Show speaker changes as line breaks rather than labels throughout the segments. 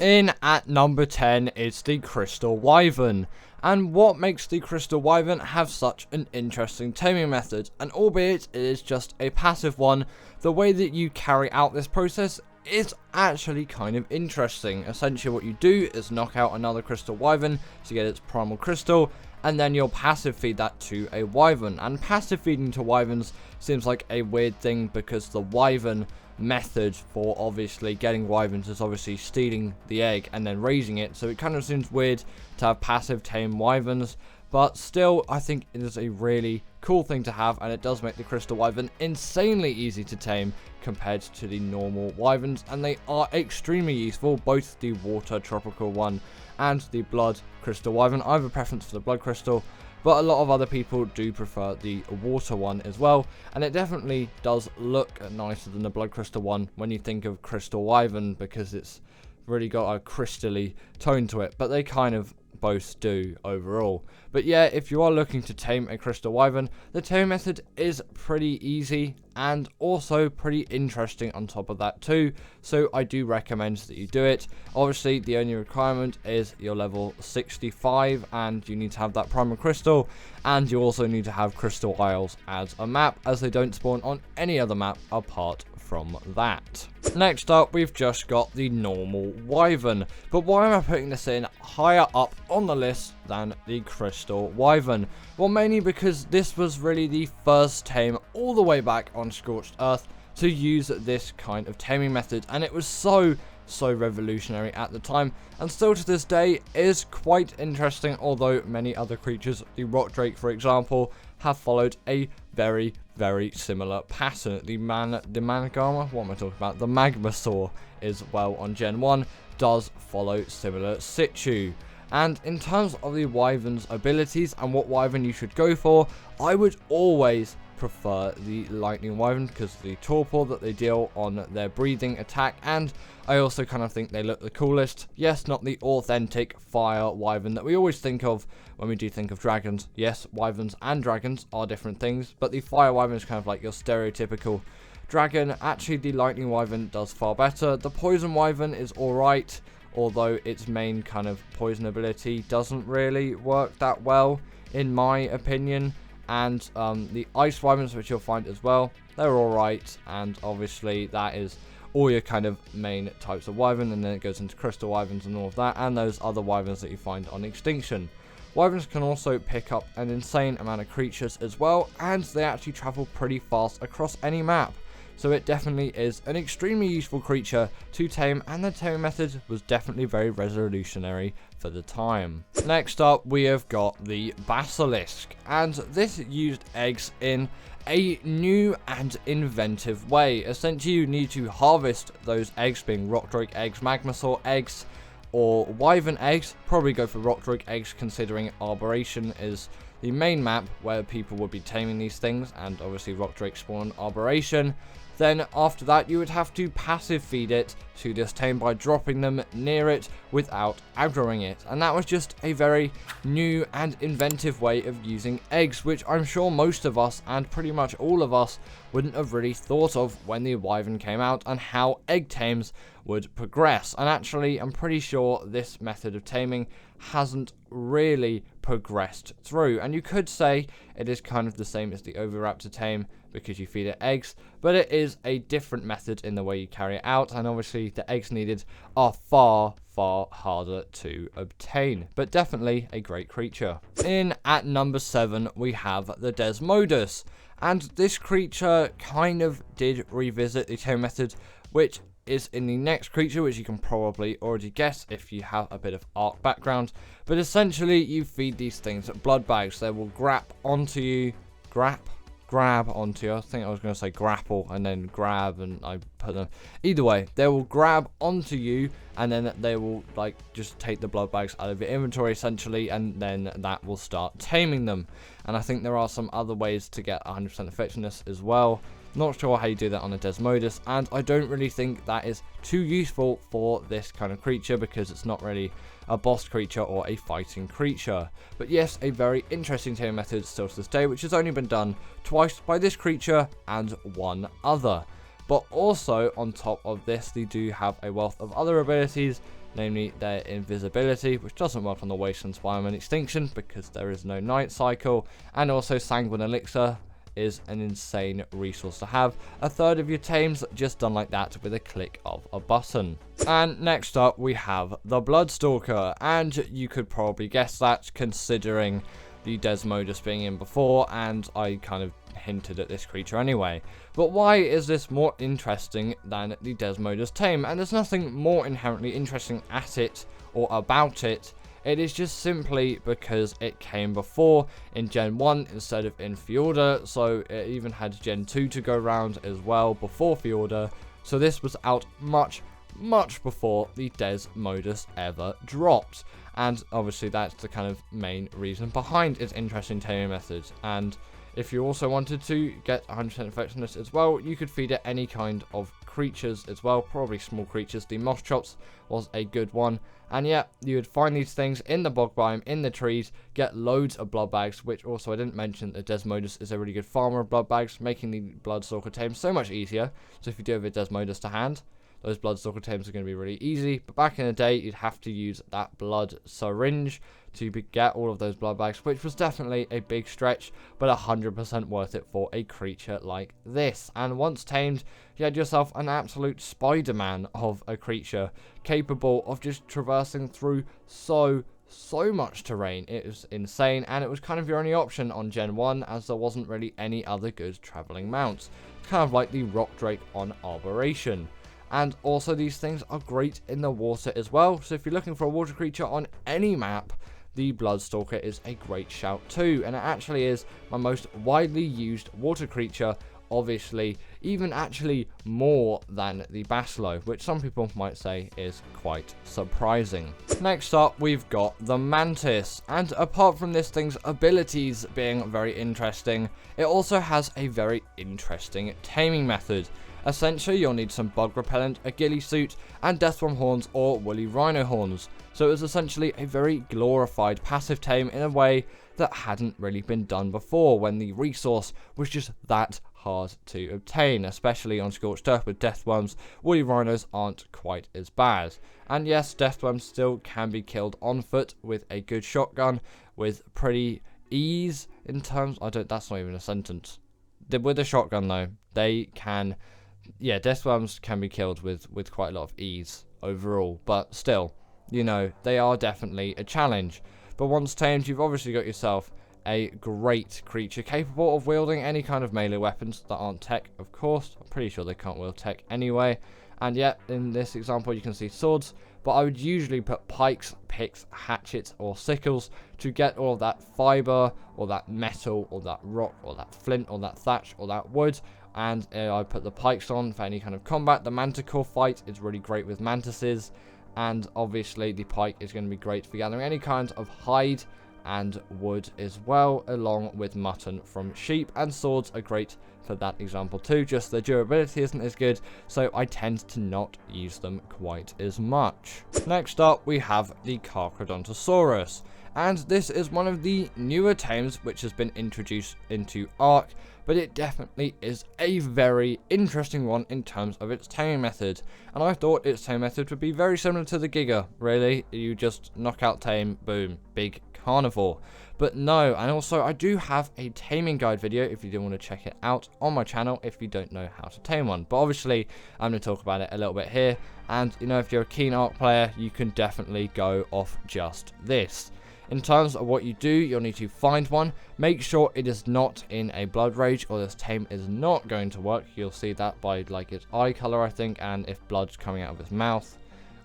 In at number 10 is the Crystal Wyvern. And what makes the Crystal Wyvern have such an interesting taming method, and albeit it is just a passive one, the way that you carry out this process is actually kind of interesting. Essentially what you do is knock out another Crystal Wyvern to get its primal crystal, and then you'll passive feed that to a Wyvern. And passive feeding to Wyverns seems like a weird thing because the Wyvern method for obviously getting Wyverns is obviously stealing the egg and then raising it, so it kind of seems weird to have passive tame Wyverns, but still I think it is a really cool thing to have, and it does make the Crystal Wyvern insanely easy to tame compared to the normal Wyverns, and they are extremely useful, both the water tropical one and the blood Crystal Wyvern. I have a preference for the blood crystal, but a lot of other people do prefer the water one as well, and it definitely does look nicer than the blood crystal one when you think of Crystal Wyvern, because it's really got a crystally tone to it, but they kind of both do overall. But yeah, if you are looking to tame a Crystal Wyvern, the tame method is pretty easy and also pretty interesting on top of that too, so I do recommend that you do it. Obviously the only requirement is you're level 65 and you need to have that primal crystal, and you also need to have Crystal Isles as a map, as they don't spawn on any other map apart from that. Next up, we've just got the normal Wyvern, but why am I putting this in higher up on the list than the Crystal Wyvern? Well, mainly because this was really the first tame all the way back on Scorched Earth to use this kind of taming method, and it was so revolutionary at the time, and still to this day is quite interesting, although many other creatures, the Rock Drake for example, have followed a very similar pattern. The Managama, what am I talking about? The Magmasaur is well on Gen 1, does follow similar situ. And in terms of the Wyvern's abilities and what Wyvern you should go for, I would always prefer the Lightning Wyvern because of the torpor that they deal on their breathing attack, and I also kind of think they look the coolest. Yes, not the authentic fire Wyvern that we always think of when we do think of dragons. Yes, Wyverns and dragons are different things, but the fire Wyvern is kind of like your stereotypical dragon. Actually, the Lightning Wyvern does far better. The Poison Wyvern is alright, although its main kind of poison ability doesn't really work that well in my opinion. And the Ice Wyverns, which you'll find as well, they're alright, and obviously that is all your kind of main types of Wyvern, and then it goes into Crystal Wyverns and all of that, and those other Wyverns that you find on Extinction. Wyverns can also pick up an insane amount of creatures as well, and they actually travel pretty fast across any map. So it definitely is an extremely useful creature to tame, and the taming method was definitely very revolutionary for the time. Next up, we have got the Basilisk, and this used eggs in a new and inventive way. Essentially, you need to harvest those eggs, being Rock Drake eggs, Magmasaur eggs, or Wyvern eggs. Probably go for Rock Drake eggs, considering Arboration is the main map where people would be taming these things, and obviously Rock Drake spawn Arboration. Then after that, you would have to passive feed it to this tame by dropping them near it without aggroing it. And that was just a very new and inventive way of using eggs, which I'm sure most of us, and pretty much all of us, wouldn't have really thought of when the Wyvern came out, and how egg tames would progress. And actually, I'm pretty sure this method of taming hasn't really progressed through, and you could say it is kind of the same as the Oviraptor tame because you feed it eggs, but it is a different method in the way you carry it out, and obviously the eggs needed are far harder to obtain, but definitely a great creature. In at number 7, we have the Desmodus, and this creature kind of did revisit the tame method, which is in the next creature, which you can probably already guess if you have a bit of Ark background. But essentially, you feed these things blood bags. They will grab onto you, grab onto you. I think I was going to say grapple and then grab, and I put them. Either way, they will grab onto you, and then they will like just take the blood bags out of your inventory essentially, and then that will start taming them. And I think there are some other ways to get 100% effectiveness as well. Not sure how you do that on a Desmodus, and I don't really think that is too useful for this kind of creature because it's not really a boss creature or a fighting creature. But yes, a very interesting taming method still to this day, which has only been done twice by this creature and one other. But also on top of this, they do have a wealth of other abilities, namely their invisibility, which doesn't work on the Wasteland Spiderman extinction because there is no night cycle, and also Sanguine Elixir is an insane resource to have. A third of your tames just done like that with a click of a button. And next up we have the Bloodstalker, and you could probably guess that considering the Desmodus being in before, and I kind of hinted at this creature anyway. But why is this more interesting than the Desmodus tame? And there's nothing more inherently interesting at it or about it. It is just simply because it came before in Gen 1 instead of in Fjorda, so it even had Gen 2 to go around as well before Fjorda, so this was out much before the Desmodus ever dropped. And obviously that's the kind of main reason behind its interesting taming methods. And if you also wanted to get 100% effectiveness as well, you could feed it any kind of creatures as well, probably small creatures. The moss chops was a good one. And yeah, you would find these things in the bog biome, in the trees, get loads of blood bags, which also I didn't mention that Desmodus is a really good farmer of blood bags, making the Bloodstalker tame so much easier. So if you do have a Desmodus to hand, those Bloodstalker tames are going to be really easy. But back in the day, you'd have to use that blood syringe to get all of those blood bags, which was definitely a big stretch, but 100% worth it for a creature like this. And once tamed, you had yourself an absolute Spider-Man of a creature, capable of just traversing through so much terrain. It was insane, and it was kind of your only option on Gen 1, as there wasn't really any other good traveling mounts. It's kind of like the Rock Drake on Arboration. And also these things are great in the water as well, so if you're looking for a water creature on any map, the Bloodstalker is a great shout too. And it actually is my most widely used water creature, obviously, even actually more than the Basilisk, which some people might say is quite surprising. Next up, we've got the Mantis, and apart from this thing's abilities being very interesting, it also has a very interesting taming method. Essentially, you'll need some bug repellent, a ghillie suit, and deathworm horns or woolly rhino horns. So it was essentially a very glorified passive tame in a way that hadn't really been done before, when the resource was just that hard to obtain, especially on Scorched Earth with deathworms. Woolly rhinos aren't quite as bad. And yes, deathworms still can be killed on foot with a good shotgun with pretty ease in terms, that's not even a sentence. With a shotgun though, they can, yeah, deathworms can be killed with quite a lot of ease overall, but still, you know, they are definitely a challenge. But once tamed, you've obviously got yourself a great creature capable of wielding any kind of melee weapons that aren't tech, of course. I'm pretty sure they can't wield tech anyway. And yet, in this example, you can see swords, but I would usually put pikes, picks, hatchets, or sickles to get all of that fiber, or that metal, or that rock, or that flint, or that thatch, or that wood. And I put the pikes on for any kind of combat. The Manticore fight is really great with Mantises, and obviously the pike is going to be great for gathering any kind of hide and wood as well, along with mutton from sheep. And swords are great for that example too, just the durability isn't as good, so I tend to not use them quite as much. Next up, we have the Kronosaurus, and this is one of the newer tames which has been introduced into Ark, but it definitely is a very interesting one in terms of its taming method. And I thought its taming method would be very similar to the Giga, really. You just knock out tame, boom, big carnivore. But no, and also I do have a taming guide video if you do want to check it out on my channel if you don't know how to tame one. But obviously I'm going to talk about it a little bit here, and you know, if you're a keen Ark player, you can definitely go off just this. In terms of what you do, you'll need to find one, make sure it is not in a blood rage, or this tame is not going to work. You'll see that by like its eye color, I think, and if blood's coming out of its mouth,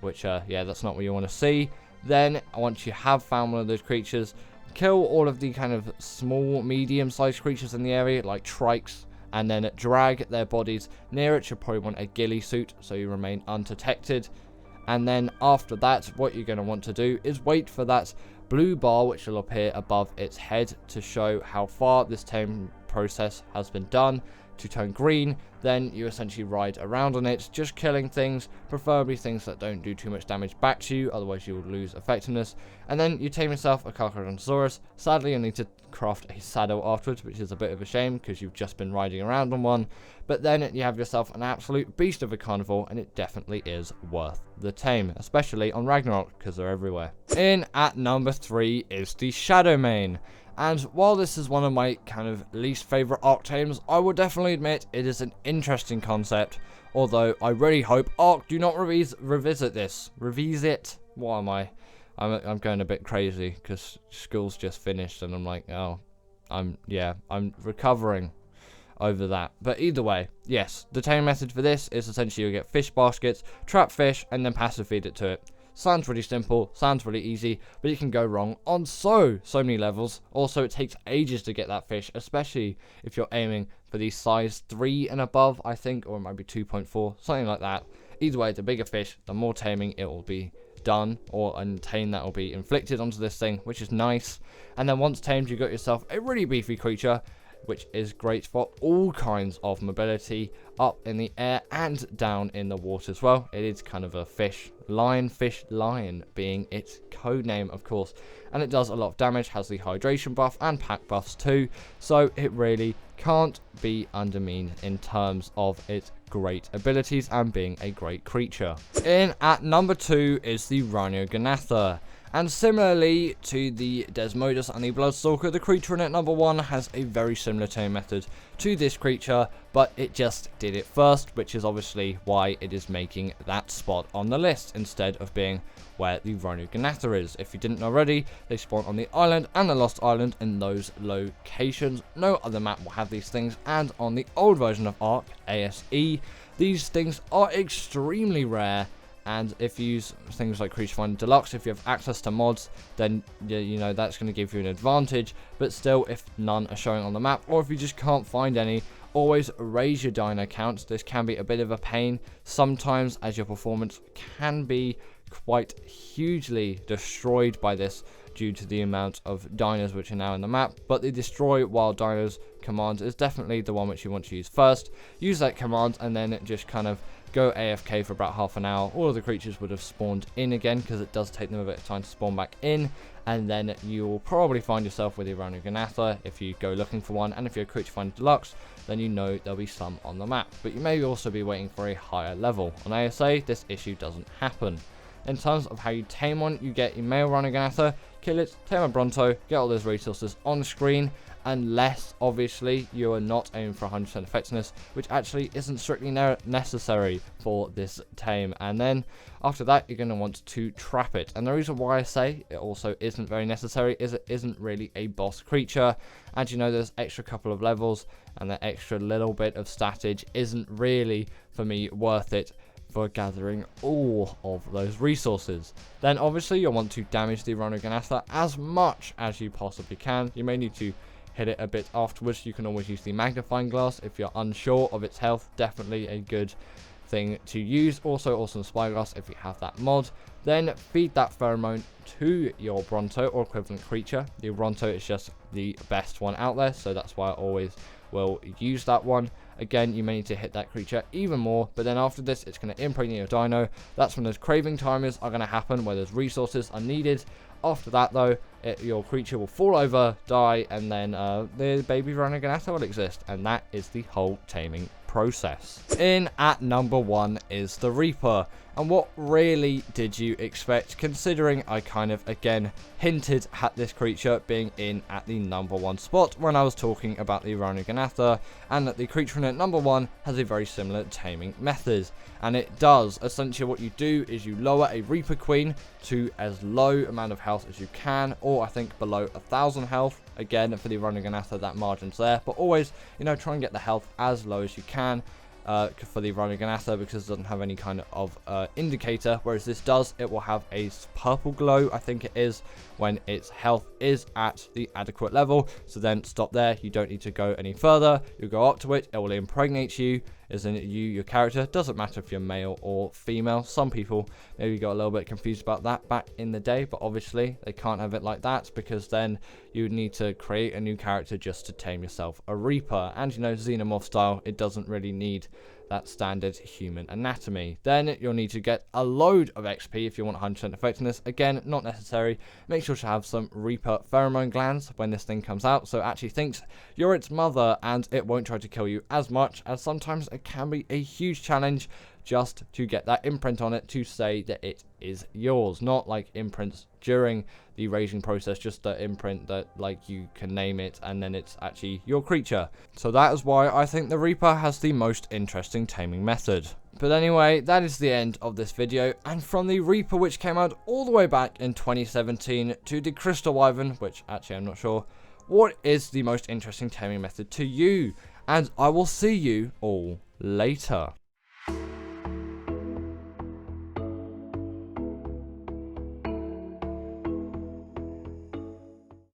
which yeah, that's not what you want to see. Then once you have found one of those creatures, kill all of the kind of small, medium-sized creatures in the area, like trikes, and then drag their bodies near it. You'll probably want a ghillie suit so you remain undetected. And then after that, what you're going to want to do is wait for that blue bar which will appear above its head to show how far this tame process has been done. to turn green, then you essentially ride around on it, just killing things, preferably things that don't do too much damage back to you, otherwise you will lose effectiveness. And then you tame yourself a Kronosaurus. Sadly, you need to craft a saddle afterwards, which is a bit of a shame because you've just been riding around on one. But then you have yourself an absolute beast of a carnivore, and it definitely is worth the tame, especially on Ragnarok because they're everywhere. In at number 3 is the Shadowman. And while this is one of my kind of least favorite Ark tames, I will definitely admit it is an interesting concept. Although I really hope Ark do not revisit this. Revisit? What am I? I'm going a bit crazy because school's just finished and I'm like, oh, I'm recovering over that. But either way, yes, the taming method for this is essentially you get fish baskets, trap fish, and then passive feed it to it. Sounds really simple, sounds really easy, but it can go wrong on so many levels. Also, it takes ages to get that fish, especially if you're aiming for the size 3 and above, I think, or it might be 2.4, something like that. Either way, the bigger fish, the more taming it will be done, or a tame that will be inflicted onto this thing, which is nice. And then once tamed, you got yourself a really beefy creature, which is great for all kinds of mobility up in the air and down in the water as well. It is kind of a fish lion being its code name, of course, and it does a lot of damage, has the hydration buff and pack buffs too, so it really can't be undermined in terms of its great abilities and being a great creature. In at number 2 is the Rhogatha. And similarly to the Desmodus and the Bloodstalker, the creature in at number 1 has a very similar tame method to this creature, but it just did it first, which is obviously why it is making that spot on the list instead of being where the Rhogatha is. If you didn't know already, they spawn on the island and the Lost Island in those locations. No other map will have these things, and on the old version of Ark, ASE, these things are extremely rare. And if you use things like Creature Finder Deluxe, if you have access to mods, then you know that's going to give you an advantage. But still, if none are showing on the map, or if you just can't find any, always raise your dino counts. This can be a bit of a pain sometimes, as your performance can be quite hugely destroyed by this due to the amount of dinos which are now in the map. But the destroy while dinos command is definitely the one which you want to use first. Use that command and then just kind of go AFK for about half an hour. All of the creatures would have spawned in again because it does take them a bit of time to spawn back in, and then you will probably find yourself with a Rhogatha if you go looking for one. And if you're a Creature Finder Deluxe, then you know there'll be some on the map, but you may also be waiting for a higher level. On ASA, this issue doesn't happen. In terms of how you tame one, you get a male Rhogatha, kill it, tame a Bronto, get all those resources on the screen, unless obviously you are not aiming for 100% effectiveness, which actually isn't strictly necessary for this tame. And then after that, you're going to want to trap it. And the reason why I say it also isn't very necessary is it isn't really a boss creature, and you know there's extra couple of levels, and that extra little bit of statage isn't really for me worth it for gathering all of those resources. Then obviously you'll want to damage the Rhogatha as much as you possibly can. You may need to hit it a bit afterwards. You can always use the magnifying glass if you're unsure of its health. Definitely a good thing to use. Also awesome spyglass if you have that mod. Then feed that pheromone to your Bronto or equivalent creature. The Bronto is just the best one out there, so that's why I always will use that one. Again, you may need to hit that creature even more, but then after this, it's going to impregnate your dino. That's when those craving timers are going to happen, where those resources are needed. After that, though, your creature will fall over, die, and then the baby Rhogatha will exist, and that is the whole taming process. In at number 1 is the Reaper. And what really did you expect, considering I kind of again hinted at this creature being in at the number 1 spot when I was talking about the Rhogatha, and that the creature in at number 1 has a very similar taming method. And it does. Essentially what you do is you lower a Reaper Queen to as low amount of health as you can, or I think below 1,000 health. Again, for the Rhogatha, that margin's there, but always, you know, try and get the health as low as you can. For the Rhogatha, because it doesn't have any kind of indicator, whereas this does. It will have a purple glow, I think it is, when its health is at the adequate level. So then stop there, you don't need to go any further. You go up to it, it will impregnate you, isn't you, your character. Doesn't matter if you're male or female. Some people maybe got a little bit confused about that back in the day, but obviously they can't have it like that, because then you would need to create a new character just to tame yourself a Reaper. And you know, xenomorph style, it doesn't really need that standard human anatomy. Then you'll need to get a load of XP if you want 100% effectiveness. Again, not necessary. Make sure to have some Reaper pheromone glands when this thing comes out, so it actually thinks you're its mother and it won't try to kill you as much, as sometimes it can be a huge challenge just to get that imprint on it to say that it is yours. Not like imprints during the raising process, just the imprint that like you can name it and then it's actually your creature. So that is why I think the Reaper has the most interesting taming method. But anyway, that is the end of this video, and from the Reaper, which came out all the way back in 2017, to the Crystal Wyvern, which actually I'm not sure, what is the most interesting taming method to you? And I will see you all later.